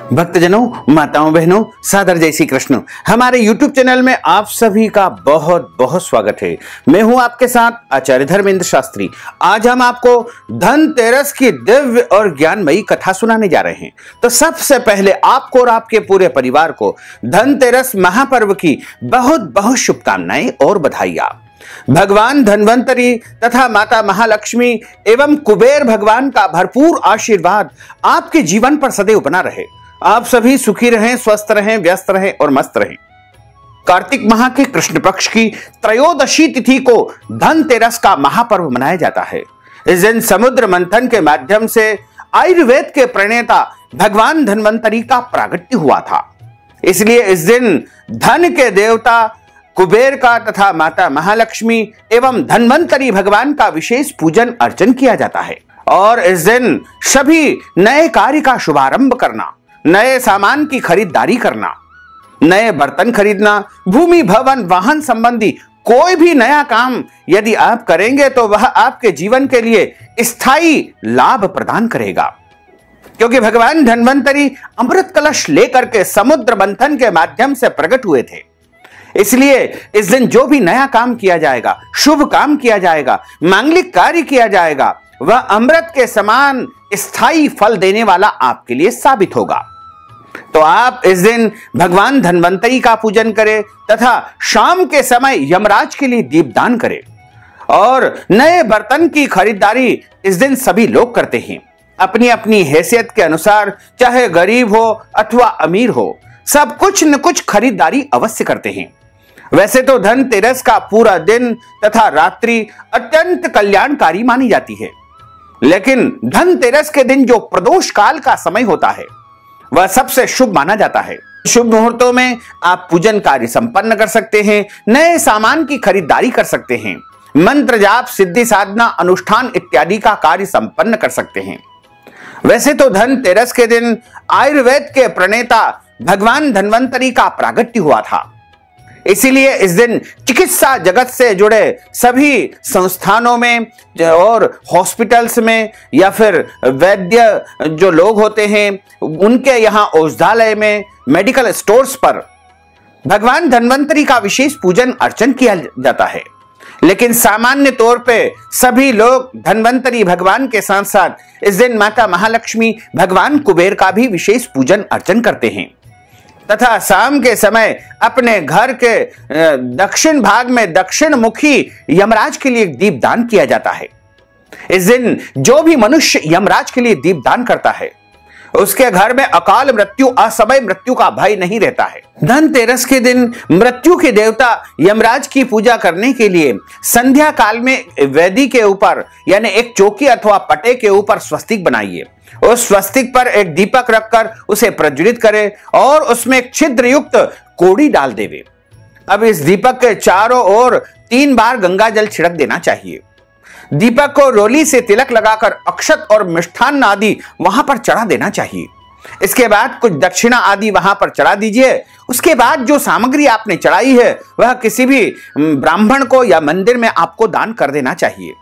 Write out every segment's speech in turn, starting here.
भक्तजनों, माताओं, बहनों, सादर जय श्री कृष्ण। हमारे YouTube चैनल में आप सभी का बहुत बहुत स्वागत है। मैं हूं आपके साथ आचार्य धर्मेंद्र शास्त्री। आज हम आपको धनतेरस की दिव्य और ज्ञानमयी कथा सुनाने जा रहे हैं। तो सबसे पहले आपको और आपके पूरे परिवार को धनतेरस महापर्व की बहुत बहुत शुभकामनाएं और बधाइयां। भगवान धन्वंतरी तथा माता महालक्ष्मी एवं कुबेर भगवान का भरपूर आशीर्वाद आपके जीवन पर सदैव बना रहे। आप सभी सुखी रहें, स्वस्थ रहें, व्यस्त रहें और मस्त रहें। कार्तिक माह के कृष्ण पक्ष की त्रयोदशी तिथि को धनतेरस का महापर्व मनाया जाता है। इस दिन समुद्र मंथन के माध्यम से आयुर्वेद के प्रणेता भगवान धन्वंतरी का प्रागट्य हुआ था। इसलिए इस दिन धन के देवता कुबेर का तथा माता महालक्ष्मी एवं धन्वंतरी भगवान का विशेष पूजन अर्चन किया जाता है। और इस दिन सभी नए कार्य का शुभारंभ करना, नए सामान की खरीदारी करना, नए बर्तन खरीदना, भूमि भवन वाहन संबंधी कोई भी नया काम यदि आप करेंगे तो वह आपके जीवन के लिए स्थायी लाभ प्रदान करेगा। क्योंकि भगवान धन्वंतरी अमृत कलश लेकर के समुद्र मंथन के माध्यम से प्रकट हुए थे। इसलिए इस दिन जो भी नया काम किया जाएगा, शुभ काम किया जाएगा, मांगलिक कार्य किया जाएगा, वह अमृत के समान स्थायी फल देने वाला आपके लिए साबित होगा। तो आप इस दिन भगवान धन्वंतरी का पूजन करें तथा शाम के समय यमराज के लिए दीपदान करें। और नए बर्तन की खरीदारी इस दिन सभी लोग करते हैं। अपनी अपनी हैसियत के अनुसार, चाहे गरीब हो अथवा अमीर हो, सब कुछ न कुछ खरीदारी अवश्य करते हैं। वैसे तो धनतेरस का पूरा दिन तथा रात्रि अत्यंत कल्याणकारी मानी जाती है, लेकिन धनतेरस के दिन जो प्रदोष काल का समय होता है वह सबसे शुभ माना जाता है। शुभ मुहूर्तों में आप पूजन कार्य संपन्न कर सकते हैं, नए सामान की खरीदारी कर सकते हैं, मंत्र जाप, सिद्धि साधना, अनुष्ठान इत्यादि का कार्य संपन्न कर सकते हैं। वैसे तो धनतेरस के दिन आयुर्वेद के प्रणेता भगवान धन्वंतरी का प्रागट्य हुआ था। इसीलिए इस दिन चिकित्सा जगत से जुड़े सभी संस्थानों में और हॉस्पिटल्स में या फिर वैद्य जो लोग होते हैं उनके यहाँ औषधालय में, मेडिकल स्टोर्स पर भगवान धन्वंतरी का विशेष पूजन अर्चन किया जाता है। लेकिन सामान्य तौर पे सभी लोग धन्वंतरी भगवान के साथ साथ इस दिन माता महालक्ष्मी, भगवान कुबेर का भी विशेष पूजन अर्चन करते हैं। तथा शाम के समय अपने घर के दक्षिण भाग में दक्षिण मुखी यमराज के लिए दीपदान किया जाता है। इस दिन जो भी मनुष्य यमराज के लिए दीपदान करता है उसके घर में अकाल मृत्यु, असमय मृत्यु का भय नहीं रहता है। धनतेरस के दिन मृत्यु के देवता यमराज की पूजा करने के लिए संध्या काल में वेदी के ऊपर यानी एक चौकी अथवा पटे के ऊपर स्वस्तिक बनाइए। उस स्वस्तिक पर एक दीपक रखकर उसे प्रज्वलित करें और उसमें एक छिद्र युक्त कोड़ी डाल देवे। अब इस दीपक के चारों ओर 3 बार गंगा जल छिड़क देना चाहिए। दीपक को रोली से तिलक लगाकर अक्षत और मिष्ठान्न आदि वहां पर चढ़ा देना चाहिए। इसके बाद कुछ दक्षिणा आदि वहां पर चढ़ा दीजिए। उसके बाद जो सामग्री आपने चढ़ाई है वह किसी भी ब्राह्मण को या मंदिर में आपको दान कर देना चाहिए।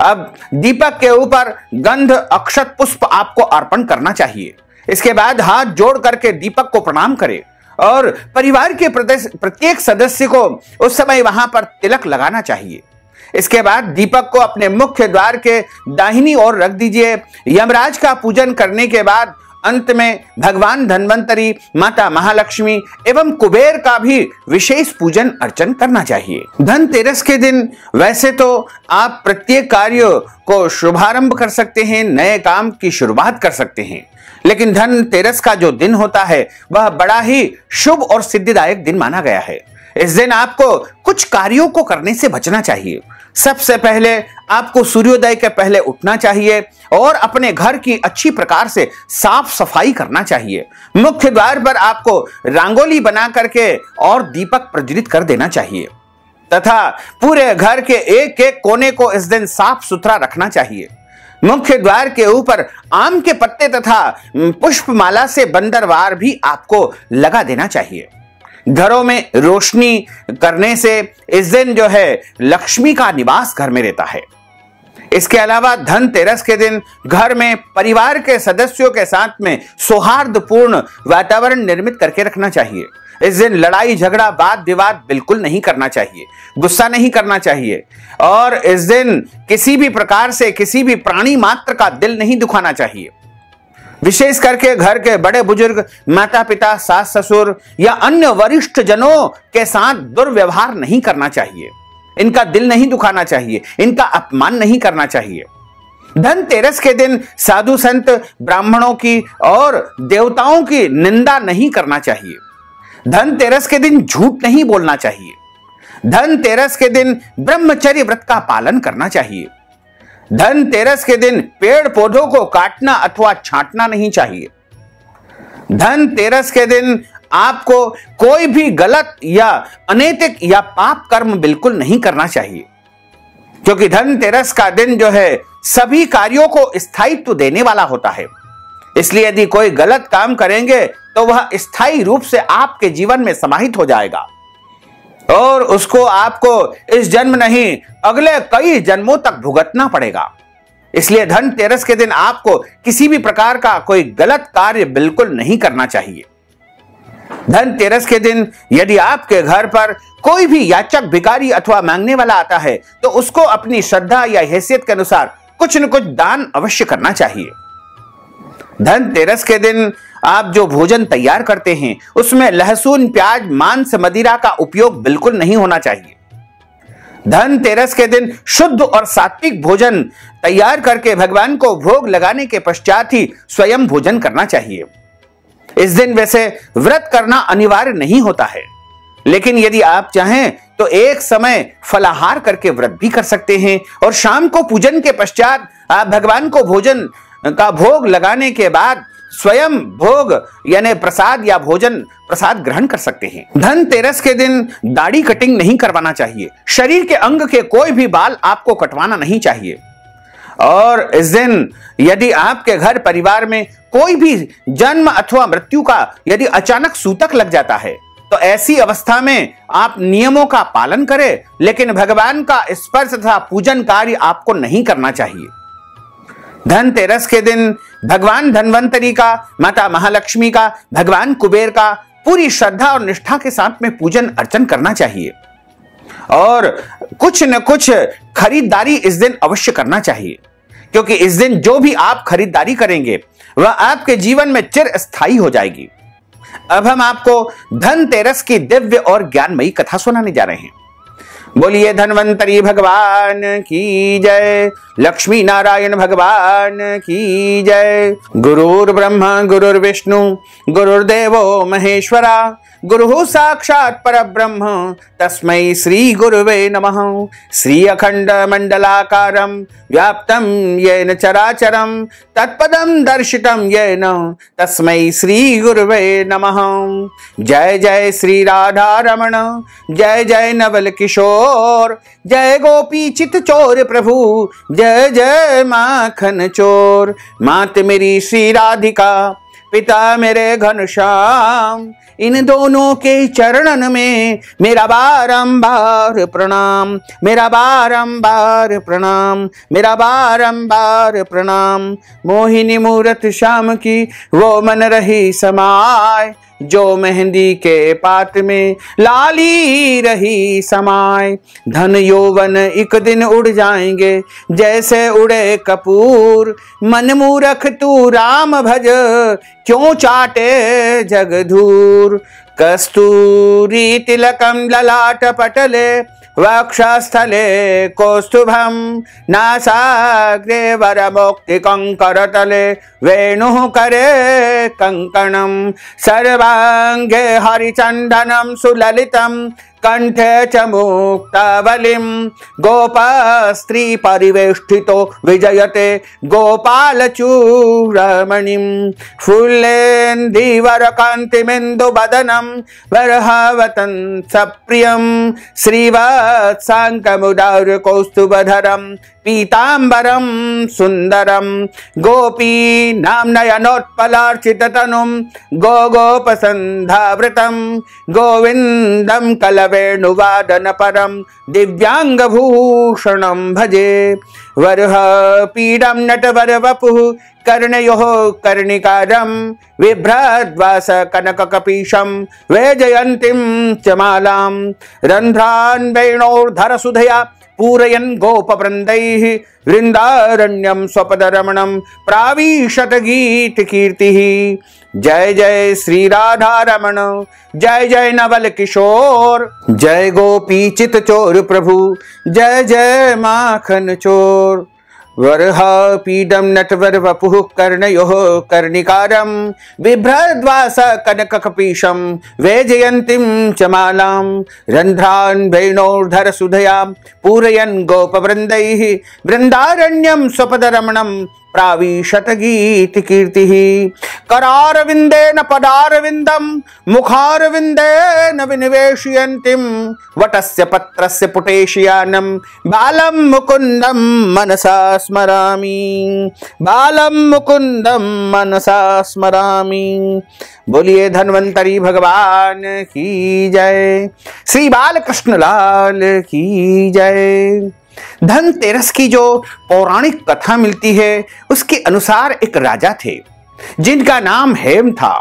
अब दीपक के ऊपर गंध, अक्षत, पुष्प आपको अर्पण करना चाहिए। इसके बाद हाथ जोड़ करके दीपक को प्रणाम करें और परिवार के प्रत्येक सदस्य को उस समय वहां पर तिलक लगाना चाहिए। इसके बाद दीपक को अपने मुख्य द्वार के दाहिनी ओर रख दीजिए। यमराज का पूजन करने के बाद अंत में भगवान धन्वंतरी, माता महालक्ष्मी एवं कुबेर का भी विशेष पूजन अर्चन करना चाहिए। धनतेरस के दिन वैसे तो आप प्रत्येक कार्य को शुभारंभ कर सकते हैं, नए काम की शुरुआत कर सकते हैं, लेकिन धनतेरस का जो दिन होता है वह बड़ा ही शुभ और सिद्धिदायक दिन माना गया है। इस दिन आपको कुछ कार्यों को करने से बचना चाहिए। सबसे पहले आपको सूर्योदय के पहले उठना चाहिए और अपने घर की अच्छी प्रकार से साफ सफाई करना चाहिए। मुख्य द्वार पर आपको रंगोली बना करके और दीपक प्रज्वलित कर देना चाहिए तथा पूरे घर के एक एक कोने को इस दिन साफ सुथरा रखना चाहिए। मुख्य द्वार के ऊपर आम के पत्ते तथा पुष्पमाला से बंदरवार भी आपको लगा देना चाहिए। घरों में रोशनी करने से इस दिन जो है लक्ष्मी का निवास घर में रहता है। इसके अलावा धनतेरस के दिन घर में परिवार के सदस्यों के साथ में सौहार्दपूर्ण वातावरण निर्मित करके रखना चाहिए। इस दिन लड़ाई झगड़ा वाद विवाद बिल्कुल नहीं करना चाहिए, गुस्सा नहीं करना चाहिए और इस दिन किसी भी प्रकार से किसी भी प्राणी मात्र का दिल नहीं दुखाना चाहिए। विशेष करके घर के बड़े बुजुर्ग, माता पिता, सास ससुर या अन्य वरिष्ठ जनों के साथ दुर्व्यवहार नहीं करना चाहिए। इनका दिल नहीं दुखाना चाहिए, इनका अपमान नहीं करना चाहिए। धनतेरस के दिन साधु संत, ब्राह्मणों की और देवताओं की निंदा नहीं करना चाहिए। धनतेरस के दिन झूठ नहीं बोलना चाहिए। धनतेरस के दिन ब्रह्मचर्य व्रत का पालन करना चाहिए। धनतेरस के दिन पेड़ पौधों को काटना अथवा छांटना नहीं चाहिए। धनतेरस के दिन आपको कोई भी गलत या अनैतिक या पाप कर्म बिल्कुल नहीं करना चाहिए, क्योंकि धनतेरस का दिन जो है सभी कार्यों को स्थायित्व देने वाला होता है। इसलिए यदि कोई गलत काम करेंगे तो वह स्थायी रूप से आपके जीवन में समाहित हो जाएगा और उसको आपको इस जन्म नहीं अगले कई जन्मों तक भुगतना पड़ेगा। इसलिए धनतेरस के दिन आपको किसी भी प्रकार का कोई गलत कार्य बिल्कुल नहीं करना चाहिए। धनतेरस के दिन यदि आपके घर पर कोई भी याचक, भिखारी अथवा मांगने वाला आता है तो उसको अपनी श्रद्धा या हैसियत के अनुसार कुछ न कुछ दान अवश्य करना चाहिए। धनतेरस के दिन आप जो भोजन तैयार करते हैं उसमें लहसुन, प्याज, मांस, मदिरा का उपयोग बिल्कुल नहीं होना चाहिए। धनतेरस के दिन शुद्ध और सात्विक भोजन तैयार करके भगवान को भोग लगाने के पश्चात ही स्वयं भोजन करना चाहिए। इस दिन वैसे व्रत करना अनिवार्य नहीं होता है, लेकिन यदि आप चाहें तो एक समय फलाहार करके व्रत भी कर सकते हैं और शाम को पूजन के पश्चात आप भगवान को भोजन का भोग लगाने के बाद स्वयं भोग यानी प्रसाद या भोजन प्रसाद ग्रहण कर सकते हैं। धनतेरस के दिन दाढ़ी कटिंग नहीं करवाना चाहिए। शरीर के अंग के कोई भी बाल आपको कटवाना नहीं चाहिए और इस दिन यदि आपके घर परिवार में कोई भी जन्म अथवा मृत्यु का यदि अचानक सूतक लग जाता है तो ऐसी अवस्था में आप नियमों का पालन करें, लेकिन भगवान का स्पर्श तथा पूजन कार्य आपको नहीं करना चाहिए। धनतेरस के दिन भगवान धन्वंतरी का, माता महालक्ष्मी का, भगवान कुबेर का पूरी श्रद्धा और निष्ठा के साथ में पूजन अर्चन करना चाहिए और कुछ न कुछ खरीदारी इस दिन अवश्य करना चाहिए, क्योंकि इस दिन जो भी आप खरीदारी करेंगे वह आपके जीवन में चिरस्थायी हो जाएगी। अब हम आपको धनतेरस की दिव्य और ज्ञानमयी कथा सुनाने जा रहे हैं। बोलिए धन्वंतरी भगवान की जय, लक्ष्मी नारायण भगवान की जय। गुरुर्ब्रह्मा गुरुर्विष्णु गुरुर्देवो महेश्वरा, गुरु साक्षात् परब्रह्म तस्मै श्री गुरुवे नमः। श्री अखंड मंडलाकारं व्याप्तं येन चराचरं तत्पदं दर्शितं येन तस्मै श्री गुरुवे नमः। जय जय श्री राधा रमण, जय जय नवल किशोर, जय गोपी चित चोर प्रभु, जय जय माखन चोर। मात मेरी श्री राधिका, पिता मेरे घनश्याम, इन दोनों के चरणन में मेरा बारंबार प्रणाम, मेरा बारंबार प्रणाम, मेरा बारंबार प्रणाम। मोहिनी मूरत श्याम की वो मन रही समाय, जो मेहंदी के पात में लाली रही समाय। धन यौवन एक दिन उड़ जाएंगे जैसे उड़े कपूर, मन मूरख तू राम भज क्यों चाटे जगधूर। कस्तूरी तिलकम ललाट पटले वक्षस्थले कौस्तुभम, नासाग्रे वरमुक्ति कंकरतले वेणुः करे कंकणम। सर्वांगे हरिचंदनम सुललितम कंठे च मुक्तावलिम, गोपस्त्री परिवेष्टितो विजयते गोपाल चूड़मणिम। फुल्लेन्दीवर कांतिमेन्दु बदनम वरहावतं सप्रियम, श्रीवत्सांकमुदार कौस्तुभधरम पीतांबरम सुंदरम गोपीनां नयनोत्पलार्चिततनुं गोगोपसंधावृतं गोविंदं कलवेणुवादनपरं दिव्यांगभूषणं भजे। वरः पीडं नटवरवपुः कर्णयोः कर्णिकारं बिभ्रद्वास कनककपीशं वैजयन्तीं च मालां रन्ध्रान् वेणोर्धरसुधया पूरयन् गोपवृन्दैः वृन्दारण्यं स्वपदरमणं प्राविशत गीतकीर्तिः। जय जय श्री राधारमण, जय जय नवल किशोर, जय गोपी चित चोर प्रभु, जय जय माखन चोर। वरः पीडं नटवर वपुः कर्णयोः कर्णिकारं बिभ्रद्वास कनककपीशं वैजयन्तीं च मालां रन्ध्रान् वेणोर्धरसुधया पूरयन् गोपवृन्दैः वृन्दारण्यं स्वपदरमणं प्राविशत गीतकीर्तिः। करारविन्देन पदारविन्दं मुखारविन्देन विनिवेशयन्तीं वटस्य पत्रस्य पुटेशयानं बालं मुकुन्दं मनसा स्मरामि, बालं मुकुन्दं मनसा स्मरामि। बोलिए धन्वंतरी भगवान की जय, श्री बालकृष्ण लाल की जय। धनतेरस की जो पौराणिक कथा मिलती है उसके अनुसार एक राजा थे जिनका नाम हेम था।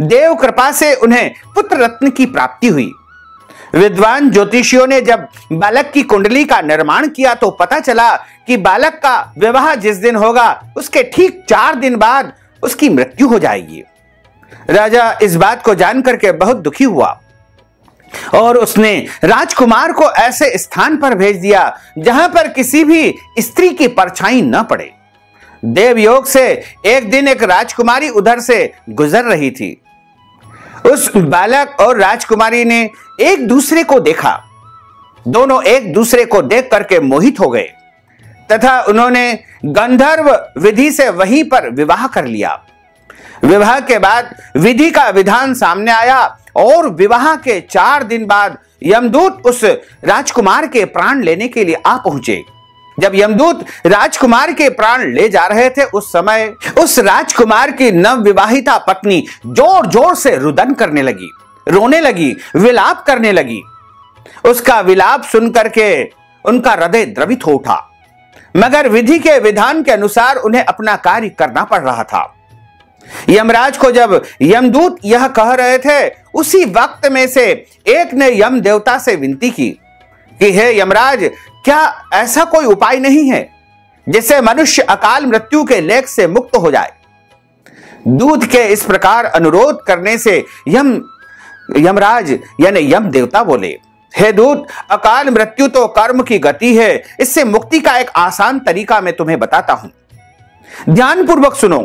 देव कृपा से उन्हें पुत्र रत्न की प्राप्ति हुई। विद्वान ज्योतिषियों ने जब बालक की कुंडली का निर्माण किया तो पता चला कि बालक का विवाह जिस दिन होगा उसके ठीक 4 दिन बाद उसकी मृत्यु हो जाएगी। राजा इस बात को जानकर के बहुत दुखी हुआ और उसने राजकुमार को ऐसे स्थान पर भेज दिया जहां पर किसी भी स्त्री की परछाई न पड़े। देवयोग से एक दिन एक राजकुमारी उधर से गुजर रही थी। उस बालक और राजकुमारी ने एक दूसरे को देखा। दोनों एक दूसरे को देख करके मोहित हो गए तथा उन्होंने गंधर्व विधि से वहीं पर विवाह कर लिया। विवाह के बाद विधि का विधान सामने आया और विवाह के 4 दिन बाद यमदूत उस राजकुमार के प्राण लेने के लिए आ पहुंचे। जब यमदूत राजकुमार के प्राण ले जा रहे थे उस समय उस राजकुमार की नवविवाहिता पत्नी जोर जोर से रुदन करने लगी, रोने लगी, विलाप करने लगी। उसका विलाप सुन करके उनका हृदय द्रवित हो उठा, मगर विधि के विधान के अनुसार उन्हें अपना कार्य करना पड़ रहा था। यमराज को जब यमदूत यह कह रहे थे उसी वक्त में से एक ने यम देवता से विनती की कि हे यमराज, क्या ऐसा कोई उपाय नहीं है जिससे मनुष्य अकाल मृत्यु के लेख से मुक्त हो जाए। दूत के इस प्रकार अनुरोध करने से यमराज यानी यम देवता बोले, हे दूत, अकाल मृत्यु तो कर्म की गति है, इससे मुक्ति का एक आसान तरीका मैं तुम्हें बताता हूं। ध्यानपूर्वक सुनो।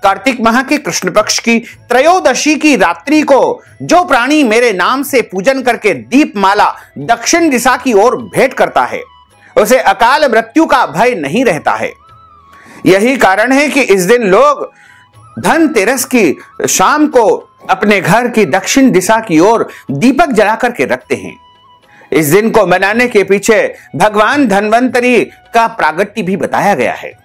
कार्तिक माह के कृष्ण पक्ष की त्रयोदशी की रात्रि को जो प्राणी मेरे नाम से पूजन करके दीपमाला दक्षिण दिशा की ओर भेंट करता है उसे अकाल मृत्यु का भय नहीं रहता है। यही कारण है कि इस दिन लोग धनतेरस की शाम को अपने घर की दक्षिण दिशा की ओर दीपक जला करके रखते हैं। इस दिन को मनाने के पीछे भगवान धन्वंतरी का प्रागट्य भी बताया गया है।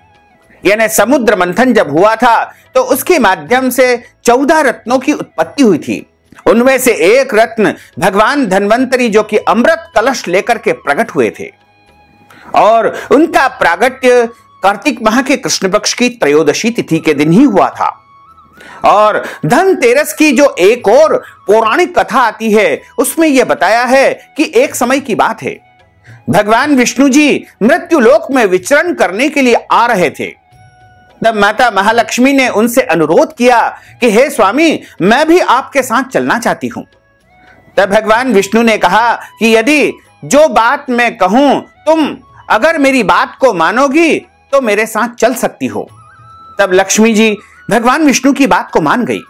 यानी समुद्र मंथन जब हुआ था तो उसके माध्यम से 14 रत्नों की उत्पत्ति हुई थी। उनमें से एक रत्न भगवान धन्वंतरी जो कि अमृत कलश लेकर के प्रकट हुए थे और उनका प्रागट्य कार्तिक माह के कृष्ण पक्ष की त्रयोदशी तिथि के दिन ही हुआ था। और धनतेरस की जो एक और पौराणिक कथा आती है उसमें यह बताया है कि एक समय की बात है, भगवान विष्णु जी मृत्यु लोक में विचरण करने के लिए आ रहे थे। तब माता महालक्ष्मी ने उनसे अनुरोध किया कि हे स्वामी, मैं भी आपके साथ चलना चाहती हूं। तब भगवान विष्णु ने कहा कि यदि जो बात मैं कहूं तुम अगर मेरी बात को मानोगी तो मेरे साथ चल सकती हो। तब लक्ष्मी जी भगवान विष्णु की बात को मान गई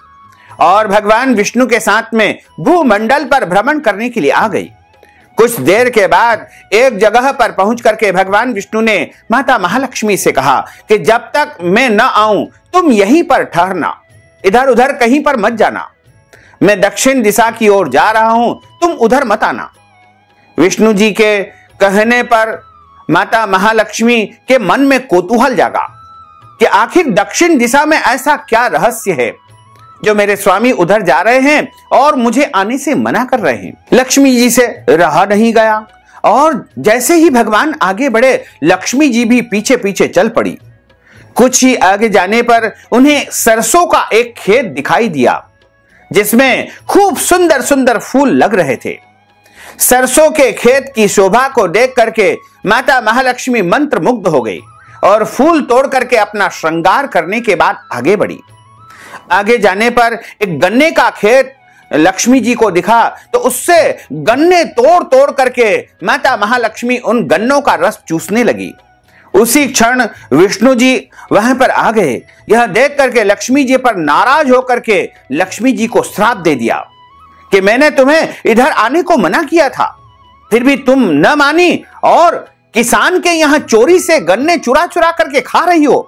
और भगवान विष्णु के साथ में भूमंडल पर भ्रमण करने के लिए आ गई। कुछ देर के बाद एक जगह पर पहुंच करके भगवान विष्णु ने माता महालक्ष्मी से कहा कि जब तक मैं न आऊं तुम यहीं पर ठहरना, इधर उधर कहीं पर मत जाना। मैं दक्षिण दिशा की ओर जा रहा हूं, तुम उधर मत आना। विष्णु जी के कहने पर माता महालक्ष्मी के मन में कौतूहल जागा कि आखिर दक्षिण दिशा में ऐसा क्या रहस्य है जो मेरे स्वामी उधर जा रहे हैं और मुझे आने से मना कर रहे हैं। लक्ष्मी जी से रहा नहीं गया और जैसे ही भगवान आगे बढ़े, लक्ष्मी जी भी पीछे पीछे चल पड़ी। कुछ ही आगे जाने पर उन्हें सरसों का एक खेत दिखाई दिया जिसमें खूब सुंदर सुंदर फूल लग रहे थे। सरसों के खेत की शोभा को देख करके माता महालक्ष्मी मंत्र मुग्ध हो गई और फूल तोड़ करके अपना श्रृंगार करने के बाद आगे बढ़ी। आगे जाने पर एक गन्ने का खेत लक्ष्मी जी को दिखा तो उससे गन्ने तोड़ तोड़ करके माता महालक्ष्मी उन गन्नों का रस चूसने लगी। उसी क्षण विष्णु जी वहां पर आ गए। यह देख करके लक्ष्मी जी पर नाराज होकर के लक्ष्मी जी को श्राप दे दिया कि मैंने तुम्हें इधर आने को मना किया था, फिर भी तुम न मानी और किसान के यहां चोरी से गन्ने चुरा चुरा करके खा रही हो।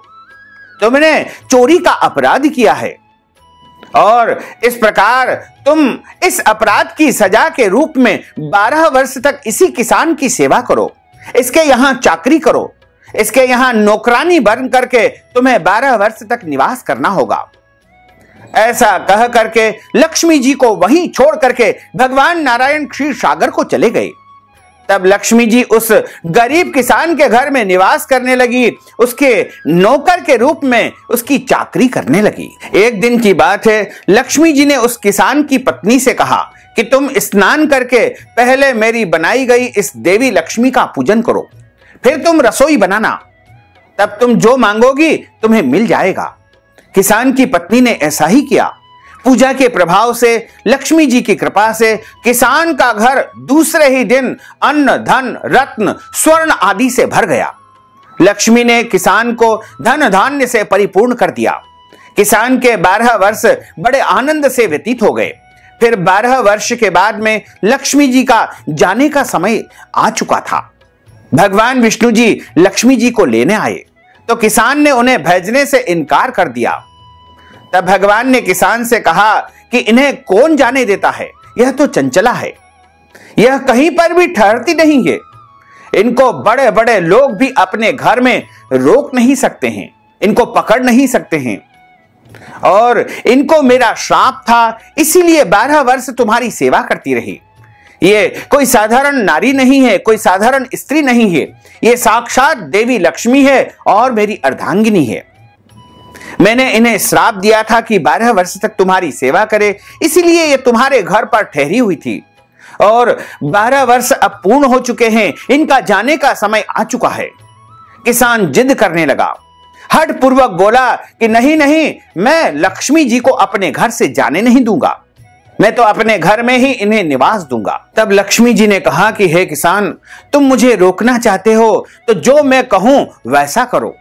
तुमने चोरी का अपराध किया है और इस प्रकार तुम इस अपराध की सजा के रूप में 12 वर्ष तक इसी किसान की सेवा करो, इसके यहां चाकरी करो, इसके यहां नौकरानी बन करके तुम्हें 12 वर्ष तक निवास करना होगा। ऐसा कह करके लक्ष्मी जी को वहीं छोड़ करके भगवान नारायण क्षीर सागर को चले गए। तब लक्ष्मी जी उस गरीब किसान के घर में निवास करने लगी, उसके नौकर के रूप में उसकी चाकरी करने लगी। एक दिन की बात है, लक्ष्मी जी ने उस किसान की पत्नी से कहा कि तुम स्नान करके पहले मेरी बनाई गई इस देवी लक्ष्मी का पूजन करो, फिर तुम रसोई बनाना, तब तुम जो मांगोगी तुम्हें मिल जाएगा। किसान की पत्नी ने ऐसा ही किया। पूजा के प्रभाव से, लक्ष्मी जी की कृपा से किसान का घर दूसरे ही दिन अन्न धन रत्न स्वर्ण आदि से भर गया। लक्ष्मी ने किसान को धन धान्य से परिपूर्ण कर दिया। किसान के 12 वर्ष बड़े आनंद से व्यतीत हो गए। फिर 12 वर्ष के बाद में लक्ष्मी जी का जाने का समय आ चुका था। भगवान विष्णु जी लक्ष्मी जी को लेने आए तो किसान ने उन्हें भेजने से इनकार कर दिया। तब भगवान ने किसान से कहा कि इन्हें कौन जाने देता है, यह तो चंचला है, यह कहीं पर भी ठहरती नहीं है, इनको बड़े बड़े लोग भी अपने घर में रोक नहीं सकते हैं, इनको पकड़ नहीं सकते हैं, और इनको मेरा श्राप था इसीलिए 12 वर्ष तुम्हारी सेवा करती रही। ये कोई साधारण नारी नहीं है, कोई साधारण स्त्री नहीं है, ये साक्षात देवी लक्ष्मी है और मेरी अर्धांगिनी है। मैंने इन्हें श्राप दिया था कि 12 वर्ष तक तुम्हारी सेवा करे, इसीलिए ये तुम्हारे घर पर ठहरी हुई थी और 12 वर्ष अब पूर्ण हो चुके हैं, इनका जाने का समय आ चुका है। किसान जिद करने लगा, हठ पूर्वक बोला कि नहीं नहीं, मैं लक्ष्मी जी को अपने घर से जाने नहीं दूंगा, मैं तो अपने घर में ही इन्हें निवास दूंगा। तब लक्ष्मी जी ने कहा कि हे किसान, तुम मुझे रोकना चाहते हो तो जो मैं कहूं वैसा करो।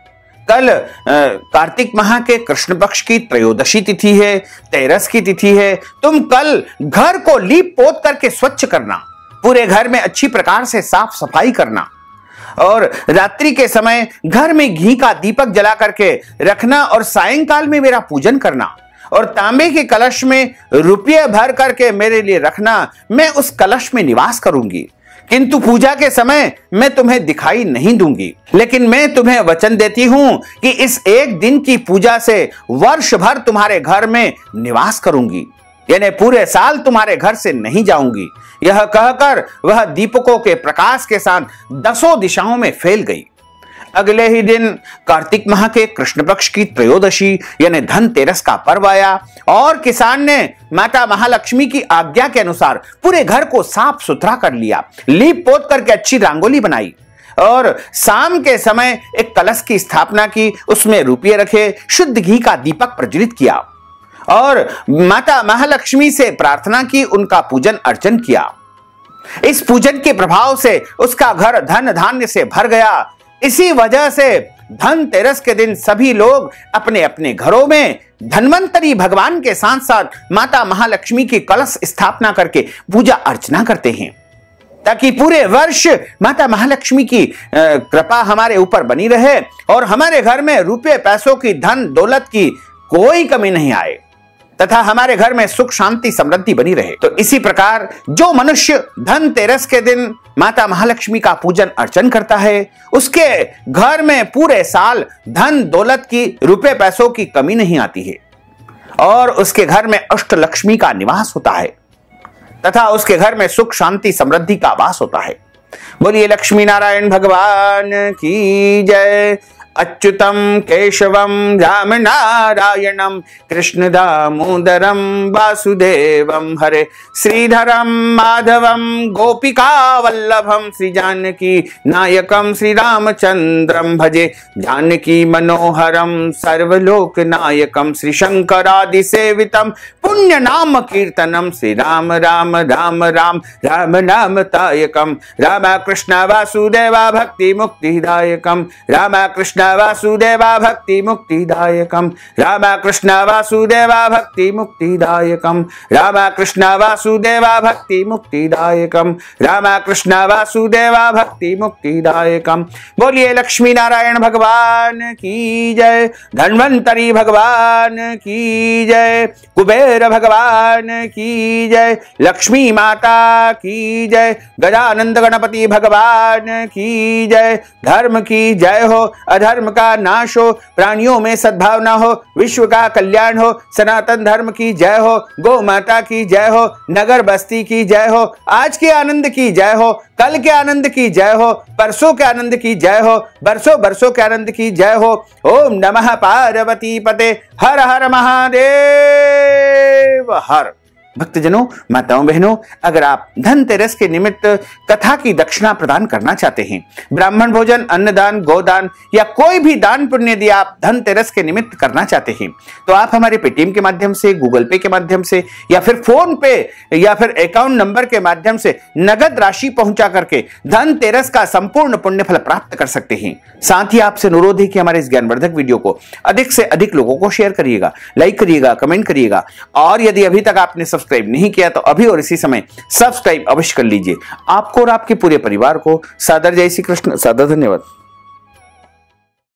कल कार्तिक माह के कृष्ण पक्ष की त्रयोदशी तिथि है, तेरस की तिथि है। तुम कल घर को लीप पोत करके स्वच्छ करना, पूरे घर में अच्छी प्रकार से साफ सफाई करना और रात्रि के समय घर में घी का दीपक जला करके रखना और सायंकाल में मेरा पूजन करना और तांबे के कलश में रुपये भर करके मेरे लिए रखना। मैं उस कलश में निवास करूंगी, किंतु पूजा के समय मैं तुम्हें दिखाई नहीं दूंगी, लेकिन मैं तुम्हें वचन देती हूं कि इस एक दिन की पूजा से वर्ष भर तुम्हारे घर में निवास करूंगी, यानी पूरे साल तुम्हारे घर से नहीं जाऊंगी। यह कहकर वह दीपकों के प्रकाश के साथ 10 दिशाओं में फैल गई। अगले ही दिन कार्तिक माह के कृष्ण पक्ष की त्रयोदशी यानी धनतेरस का पर्व आया और किसान ने माता महालक्ष्मी की आज्ञा के अनुसार पूरे घर को साफ सुथरा कर लिया, लीप पोत करके अच्छी रंगोली बनाई और शाम के समय एक कलश की स्थापना की, उसमें रुपये रखे, शुद्ध घी का दीपक प्रज्वलित किया और माता महालक्ष्मी से प्रार्थना की, उनका पूजन अर्चन किया। इस पूजन के प्रभाव से उसका घर धन धान्य से भर गया। इसी वजह से धनतेरस के दिन सभी लोग अपने अपने घरों में धन्वंतरी भगवान के साथ साथ माता महालक्ष्मी की कलश स्थापना करके पूजा अर्चना करते हैं, ताकि पूरे वर्ष माता महालक्ष्मी की कृपा हमारे ऊपर बनी रहे और हमारे घर में रुपये पैसों की, धन दौलत की कोई कमी नहीं आए। तथा हमारे घर में सुख शांति समृद्धि बनी रहे। तो इसी प्रकार जो मनुष्य धनतेरस के दिन माता महालक्ष्मी का पूजन अर्चन करता है, उसके घर में पूरे साल धन दौलत की, रुपए पैसों की कमी नहीं आती है और उसके घर में अष्टलक्ष्मी का निवास होता है तथा उसके घर में सुख शांति समृद्धि का वास होता है। बोलिए लक्ष्मी नारायण भगवान की जय। अच्युतम केशवम राम नारायणम कृष्ण दामोदरम वासुदेवम हरे श्रीधरम माधवम गोपिका वल्लभम श्री जानकी नायकम श्री रामचंद्रम भजे जानकी मनोहरम सर्वलोक नायकम श्री शंकरादि सेवितम पुण्य नाम कीर्तनम श्री राम राम राम राम राम नाम तायकम राम कृष्ण वासुदेवा भक्ति मुक्तिदायकम राम कृष्ण वासुदेवा भक्ति मुक्तिदायकम राम कृष्ण वासुदेवा भक्ति मुक्तिदायकम राम कृष्ण वासुदेवा भक्ति मुक्तिदायकम राम कृष्ण वासुदेवा भक्ति मुक्तिदायकम। बोलिए लक्ष्मी नारायण भगवान की जय, धन्वंतरी भगवान की जय, कुबेर भगवान की जय, लक्ष्मी माता की जय, गजानंद गणपति भगवान की जय। धर्म की जय हो, अधर्म का नाश हो, प्राणियों में सद्भावना हो, विश्व का कल्याण हो, सनातन धर्म की जय हो, गौ माता की जय हो, नगर बस्ती की जय हो, आज के आनंद की जय हो, कल के आनंद की जय हो, परसों के आनंद की जय हो, बरसों बरसों के आनंद की जय हो। ओम नमः पार्वती पते, हर हर महादेव हर। भक्तजनों, माताओं बहनों, अगर आप धनतेरस के निमित्त कथा की दक्षिणा प्रदान करना चाहते हैं, ब्राह्मण भोजन, अन्नदान, गोदान या कोई भी दान पुण्य यदि आप धनतेरस के निमित्त करना चाहते हैं, तो आप हमारे पेटीएम के माध्यम से, गूगल पे के माध्यम से या फिर फोन पे या फिर अकाउंट नंबर के माध्यम से नगद राशि पहुंचा करके धनतेरस का संपूर्ण पुण्य फल प्राप्त कर सकते हैं। साथ ही आपसे अनुरोध है कि हमारे इस ज्ञानवर्धक वीडियो को अधिक से अधिक लोगों को शेयर करिएगा, लाइक करिएगा, कमेंट करिएगा और यदि अभी तक आपने सब्सक्राइब नहीं किया तो अभी और इसी समय सब्सक्राइब अवश्य कर लीजिए। आपको और आपके पूरे परिवार को सादर जय श्री कृष्ण, सादर धन्यवाद।